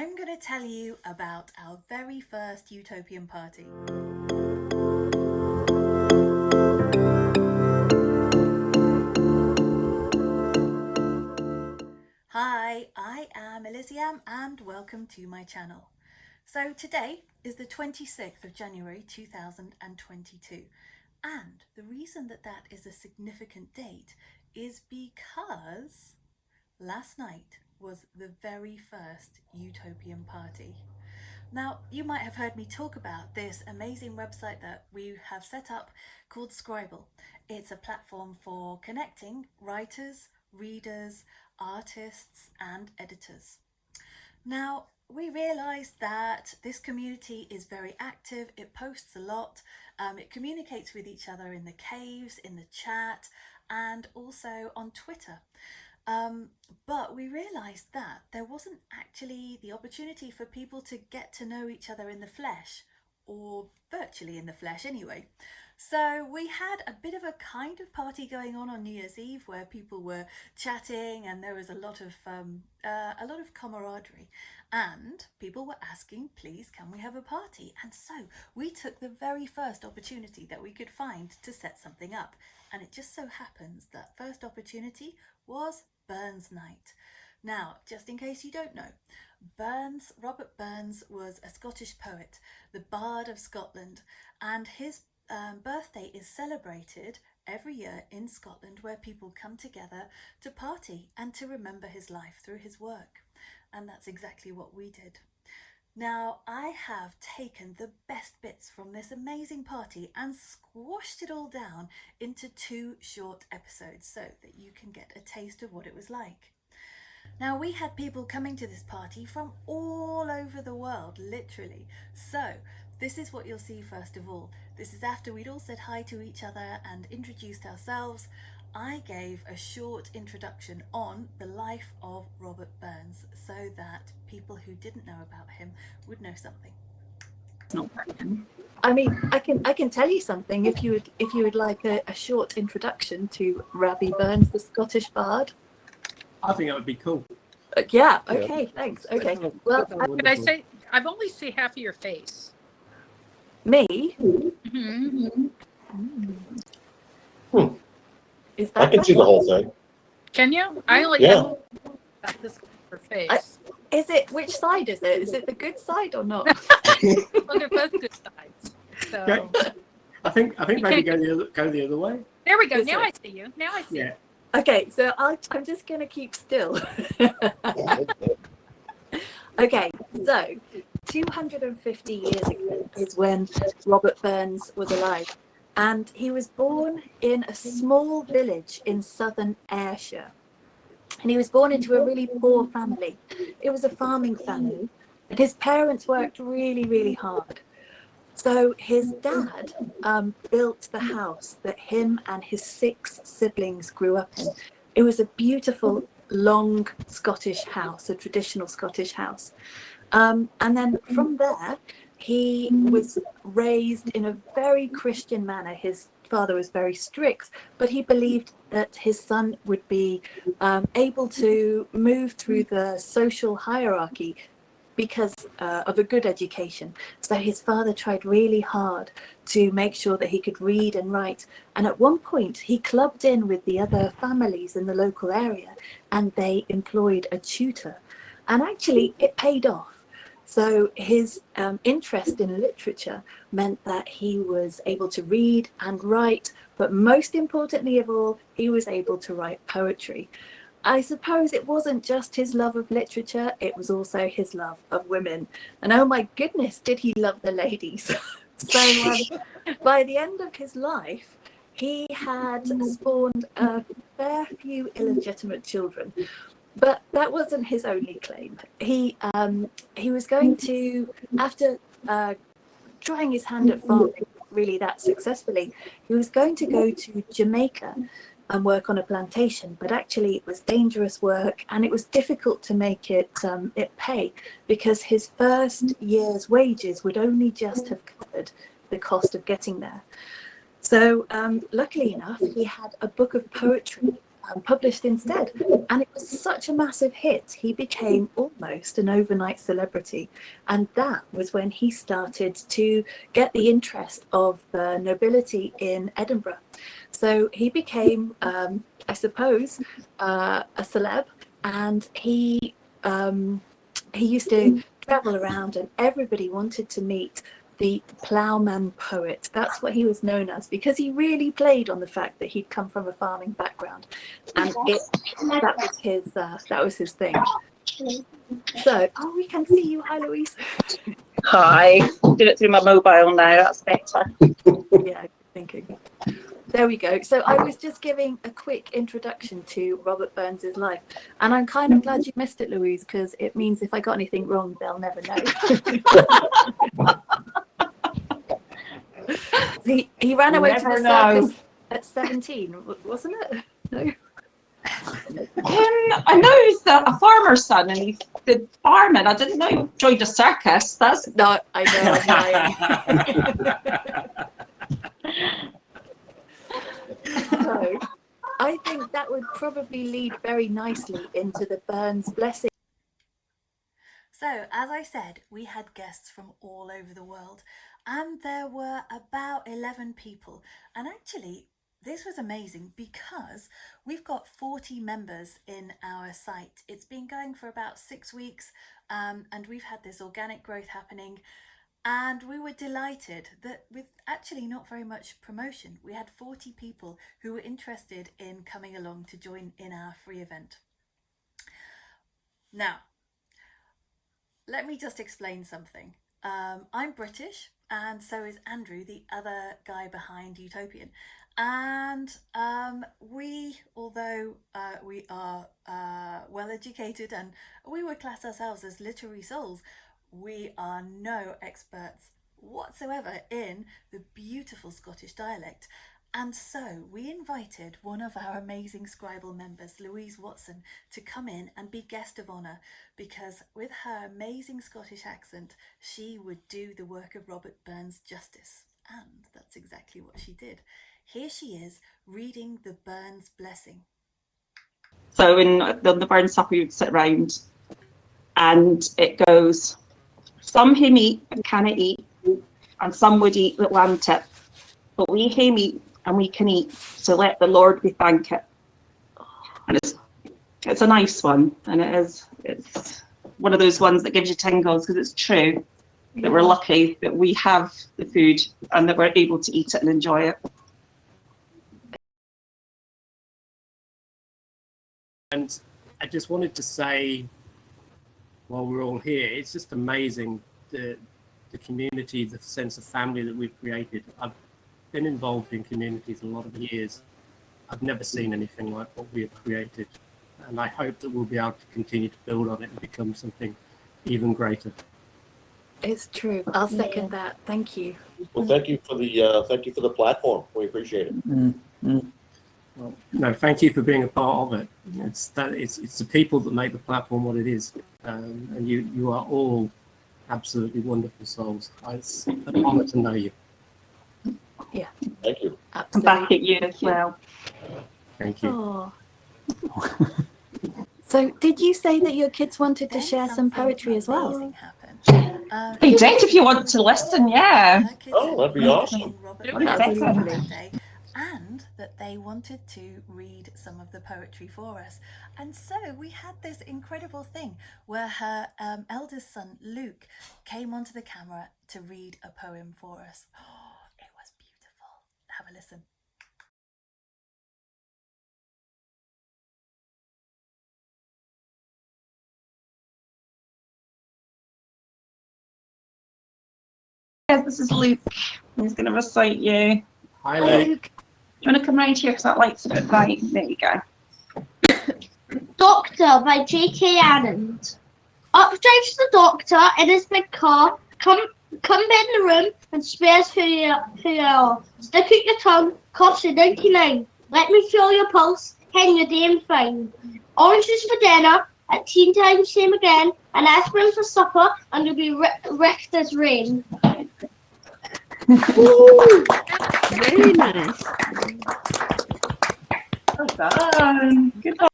I'm going to tell you about our very first utopian party. Hi, I am Elysium and welcome to my channel. So today is the 26th of January 2022, and the reason that is a significant date is because last night was the very first utopian party. Now, you might have heard me talk about this amazing website that we have set up called Scribble. It's a platform for connecting writers, readers, artists, and editors. Now, we realised that this community is very active, it posts a lot, it communicates with each other in the caves, in the chat, and also on Twitter. But we realised that there wasn't actually the opportunity for people to get to know each other in the flesh, or virtually in the flesh anyway. So we had a bit of a kind of party going on New Year's Eve where people were chatting and there was a lot of camaraderie, and people were asking, please, can we have a party? And so we took the very first opportunity that we could find to set something up, and it just so happens that first opportunity was Burns Night. Now, just in case you don't know, Robert Burns was a Scottish poet, the Bard of Scotland, and his birthday is celebrated every year in Scotland, where people come together to party and to remember his life through his work. And that's exactly what we did. Now, I have taken the best bits from this amazing party and squashed it all down into 2 short episodes so that you can get a taste of what it was like. Now, we had people coming to this party from all over the world, literally. So, this is what you'll see first of all. This is after we'd all said hi to each other and introduced ourselves. I gave a short introduction on the life of Robert Burns so that people who didn't know about him would know something. I mean, I can tell you something if you would like a short introduction to Robbie Burns, the Scottish Bard. I think that would be cool. Yeah. Okay. Thanks. Okay. Well, Could I say I've only seen half of your face? me. Mm-hmm. Is that I can see the whole thing. Can you? I only Yeah. have this her face. Is it? Which side is it? Is it the good side or not? Well, they're both good sides. So Okay. I think maybe go the other way. there we go. Is Now it? I see you. Now I see Yeah. you. Okay. So I'm just going to keep still. Okay. So 250 years ago is when Robert Burns was alive, and he was born in a small village in southern Ayrshire. And he was born into a really poor family. It was a farming family, and his parents worked really, really hard. So his dad built the house that him and his 6 siblings grew up in. It was a beautiful, long Scottish house, a traditional Scottish house. And then from there, he was raised in a very Christian manner. His father was very strict, but he believed that his son would be able to move through the social hierarchy because of a good education. So his father tried really hard to make sure that he could read and write. And at one point, he clubbed in with the other families in the local area, and they employed a tutor. And actually, it paid off. So his interest in literature meant that he was able to read and write, but most importantly of all, he was able to write poetry. I suppose it wasn't just his love of literature, it was also his love of women. And oh my goodness, did he love the ladies. So by the end of his life, he had spawned a fair few illegitimate children. But that wasn't his only claim. He was going to, after trying his hand at farming really that successfully, he was going to go to Jamaica and work on a plantation. But actually, it was dangerous work, and it was difficult to make it pay, because his first year's wages would only just have covered the cost of getting there. So luckily enough, he had a book of poetry published instead. And it was such a massive hit, he became almost an overnight celebrity. And that was when he started to get the interest of the nobility in Edinburgh. So he became, I suppose, a celeb, and he used to travel around, and everybody wanted to meet the ploughman poet. That's what he was known as, because he really played on the fact that he'd come from a farming background, and that was his thing. So, oh, we can see you. Hi, Louise. Hi. Did it through my mobile now. That's better. Yeah, thinking. There we go. So I was just giving a quick introduction to Robert Burns's life, and I'm kind of glad you missed it, Louise, because it means if I got anything wrong, they'll never know. He ran away to the circus at 17, wasn't it? No. I know he's a farmer's son and he's did farming. I didn't know he joined a circus. That's No, I know. I'm lying. So, I think that would probably lead very nicely into the Burns blessing. So, as I said, we had guests from all over the world, and there were about 11 people. And actually, this was amazing because we've got 40 members in our site. It's been going for about 6 weeks, and we've had this organic growth happening. And we were delighted that with actually not very much promotion, we had 40 people who were interested in coming along to join in our free event. Now, let me just explain something. I'm British, and so is Andrew, the other guy behind Utopian. And we, although we are well educated and we would class ourselves as literary souls, we are no experts whatsoever in the beautiful Scottish dialect. And so we invited one of our amazing Scribal members, Louise Watson, to come in and be guest of honour, because with her amazing Scottish accent, she would do the work of Robert Burns justice. And that's exactly what she did. Here she is reading the Burns blessing. so in the Burns supper you would sit round and it goes, some him eat and cannot eat, and some would eat that want it. But we him eat and we can eat, so let the Lord be thanked. And it's a nice one, and it's one of those ones that gives you tingles, because it's true that we're lucky that we have the food and that we're able to eat it and enjoy it. And I just wanted to say, while we're all here, it's just amazing the community, the sense of family that we've created. I've been involved in communities a lot of years. I've never seen anything like what we have created, and I hope that we'll be able to continue to build on it and become something even greater. It's true. I'll second that. Thank you. Well, thank you for the platform. We appreciate it. Well, no, thank you for being a part of it. It's the people that make the platform what it is, and you are all absolutely wonderful souls. It's an honour to know you. Yeah. Thank you. I'm Absolutely. back at you as well. Thank you. Oh. So, did you say that your kids wanted to Then share some something poetry as well? amazing happened. Hey, Dave, if you want to listen, yeah. Her kids Oh, that'd be were awesome. in Robert That'd be Burns' awesome. birthday, and that they wanted to read some of the poetry for us. And so we had this incredible thing where her eldest son, Luke, came onto the camera to read a poem for us. Oh, it was beautiful. Have a listen. Yes, this is Luke. He's going to recite you. Hi, Luke. Luke. Do you want to come round here because that light's a bit bright? There you go. Doctor by J.K. Annand. Up drives the doctor in his big car. Come in the room and swears who you are. Stick out your tongue, coughs a 99. Let me feel your pulse, hen you're damn fine. Oranges for dinner, at teen time same again, and aspirin for supper, and you'll be wrecked as rain. Very nice. done. Good one.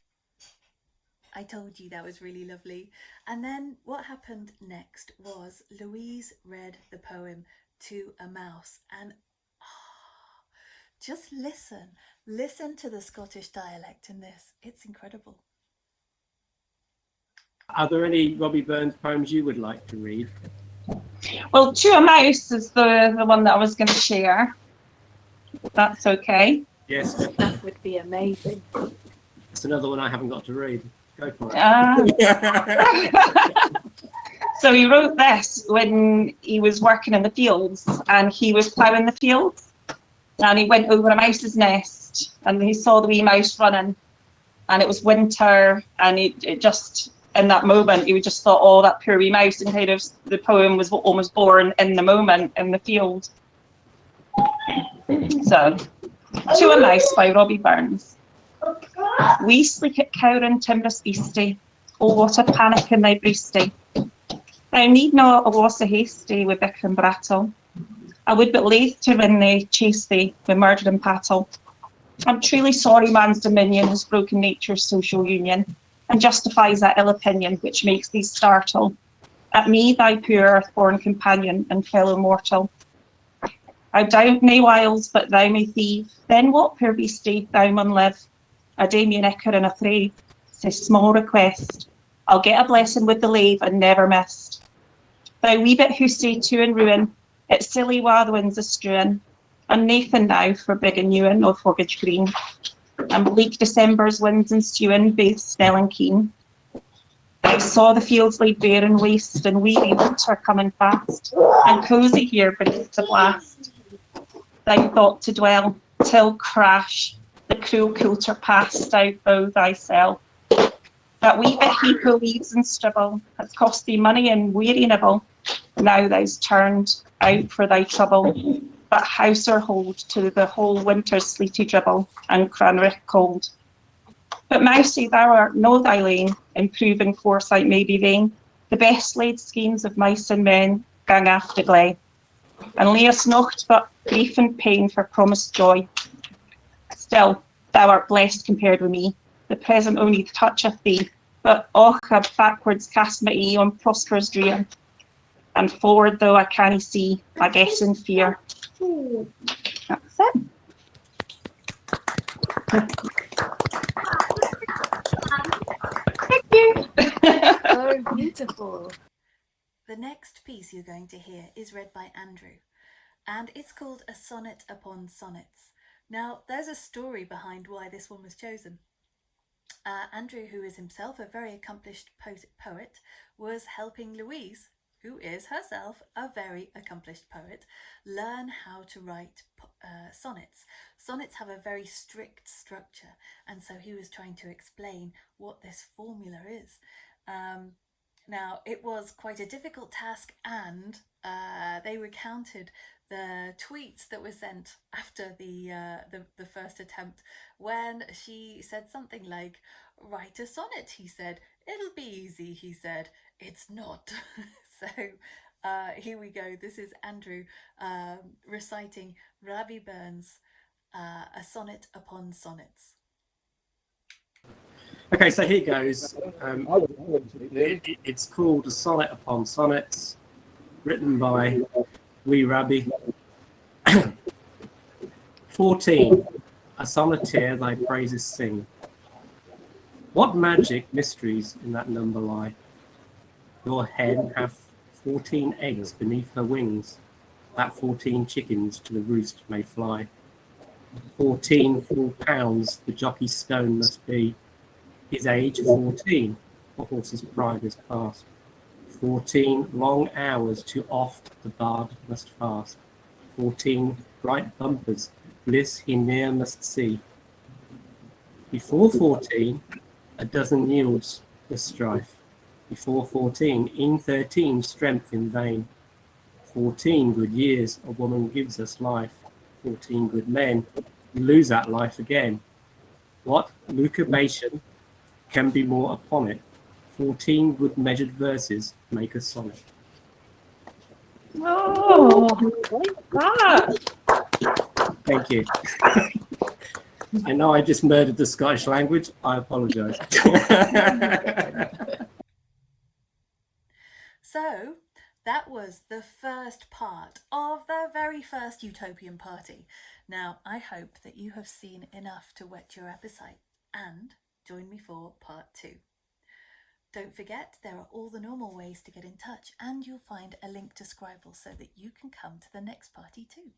I told you that was really lovely. And then what happened next was Louise read the poem to a mouse. And just listen to the Scottish dialect in this. It's incredible. Are there any Robbie Burns poems you would like to read? Well, To a Mouse is the one that I was going to share. If that's okay. Yes, That would be amazing. that's another one I haven't got to read. Go for it. So he wrote this when he was working in the fields and he was ploughing the fields and he went over a mouse's nest and he saw the wee mouse running and it was winter and it just, in that moment, he just thought, oh, that poor wee mouse, and kind of the poem was almost born in the moment in the field. So, To a Mouse by Robbie Burns. We sleek at Cowran Timbrus Beastie, oh what a panic in thy breastie. Thou need not a was a hasty with bick and brattle. I would but laith to win thee, chase thee with murder and pattle. I'm truly sorry man's dominion has broken nature's social union, and justifies that ill opinion which makes thee startle at me, thy poor earth-born companion and fellow mortal. I doubt nae wiles but thou may thieve, then what, poor beastie, thou mun live. A Damien icker and a thrave, says small request. I'll get a blessing with the lave and never missed. Thou wee bit who stay to in ruin, it's silly while the winds a strewing, and Nathan now for big and newin of Foggage Green, and bleak December's winds ensuing, baith snell and keen. I saw the fields laid bare and waste, and weary winter coming fast, and cosy here beneath the blast. Thou thought to dwell, till crash, the cruel coulter passed out thou thyself. That wee bit heap o' leaves and stubble has cost thee money and weary nibble. Now thou's turned out for thy trouble, but house or hold to the whole winter's sleety dribble and Cranrich cold. But Mousie, thou art no thy lane, improving foresight may be vain. The best laid schemes of mice and men gang after gley, and lay us nocht but grief and pain for promised joy. Still, thou art blessed compared with me. The present only toucheth thee, but och, a backwards cast my ee on prosperous dream, and forward though I canna see, I guess in fear. That's it. Thank you. So beautiful. The next piece you're going to hear is read by Andrew, and it's called A Sonnet Upon Sonnets. Now, there's a story behind why this one was chosen. Andrew, who is himself a very accomplished poet, was helping Louise, who is herself a very accomplished poet, learn how to write sonnets. Sonnets have a very strict structure, and so he was trying to explain what this formula is. Now, it was quite a difficult task, and they recounted the tweets that were sent after the first attempt, when she said something like, "Write a sonnet," he said. "It'll be easy," he said. "It's not." So here we go. This is Andrew reciting Robbie Burns' A Sonnet Upon Sonnets. Okay, so here goes. It's called A Sonnet Upon Sonnets, written by wee Robbie. 14. A sonneteer thy praises sing. What magic mysteries in that number lie? Your hen hath 14 eggs beneath her wings, that 14 chickens to the roost may fly. 14 full pounds the jockey's stone must be. His age 14, the horse's pride is past. 14 long hours to oft the bard must fast. 14 bright bumpers, bliss he ne'er must see. Before 14, a dozen yields the strife. Before 14, in 13, strength in vain. 14 good years a woman gives us life. 14 good men, we lose that life again. What lucubration can be more upon it? 14 good measured verses make a sonnet. Oh, God. Thank you. I know I just murdered the Scottish language. I apologise. So that was the first part of the very first Utopian Party. Now, I hope that you have seen enough to whet your appetite and join me for part 2. Don't forget, there are all the normal ways to get in touch, and you'll find a link to Scribble so that you can come to the next party too.